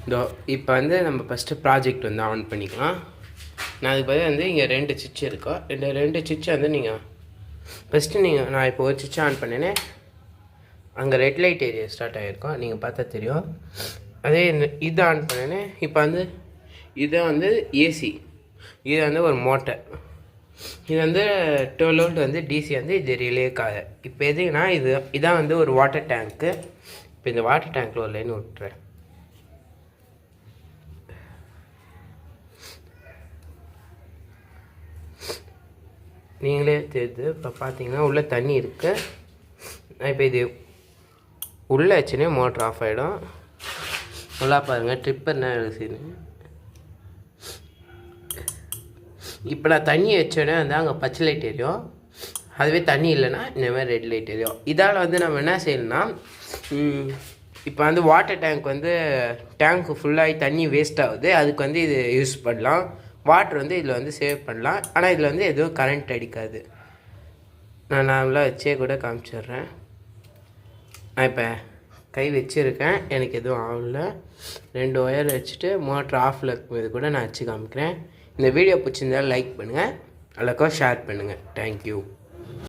இதோ இப்போ வந்து நம்ம ஃபஸ்ட்டு ப்ராஜெக்ட் வந்து ஆன் பண்ணிக்கலாம். நான் அதுக்கு பதில் வந்து இங்கே 2 சுவிட்ச் இருக்கும். ரெண்டு சுவிட்சை வந்து நீங்கள் ஃபஸ்ட்டு நான் இப்போ ஒரு சுவிட்ச் ஆன் பண்ணினேன். அங்கே ரெட் லைட் ஏரியா ஸ்டார்ட் ஆகிருக்கும், நீங்கள் பார்த்தா தெரியும். அதே இதை ஆன் பண்ணினேன். இப்போ வந்து இதை வந்து ஏசி, இது வந்து ஒரு மோட்டர், இது வந்து 12 வோல்ட் வந்து டிசி வந்து இது ரிலேக்காக. இப்போ எதுக்குன்னா இதான் வந்து ஒரு வாட்டர் டேங்க்கு. இப்போ இந்த வாட்டர் டேங்க்கில் ஒரு லைன் விட்டுறேன். நீங்களே தெரியுது. இப்போ பார்த்தீங்கன்னா உள்ளே தண்ணி இருக்குது. இப்போ இது உள்ளே வச்சுனே மோட்ரு ஆஃப் ஆகிடும். நல்லா பாருங்கள், ட்ரிப்பர் என்ன செய்யுது. இப்போ நான் தண்ணி வச்சோடனே வந்து அங்கே பச்சை லைட் எரியும். அதுவே தண்ணி இல்லைன்னா இந்த மாதிரி ரெட் லைட் எரியும். இதால் வந்து நம்ம என்ன செய்யணும்னா, இப்போ வந்து வாட்டர் டேங்க் வந்து டேங்க்கு ஃபுல்லாகி தண்ணி வேஸ்ட் ஆகுது. அதுக்கு வந்து இது யூஸ் பண்ணலாம். வாட்டர் வந்து இதில் வந்து சேவ் பண்ணலாம். ஆனால் இதில் வந்து எதுவும் கரண்ட் அடிக்காது. நான் நார்மலாக வச்சே கூட காமிச்சிட்றேன். நான் இப்போ கை வச்சுருக்கேன், எனக்கு எதுவும் ஆகல. 2 ஒயர் வச்சுட்டு மோட்ரு ஆஃபில் இருக்கும்போது கூட நான் வச்சு காமிக்கிறேன். இந்த வீடியோ பிடிச்சிருந்தாலும் லைக் பண்ணுங்கள், அல்லக்கோ ஷேர் பண்ணுங்கள். தேங்க்யூ.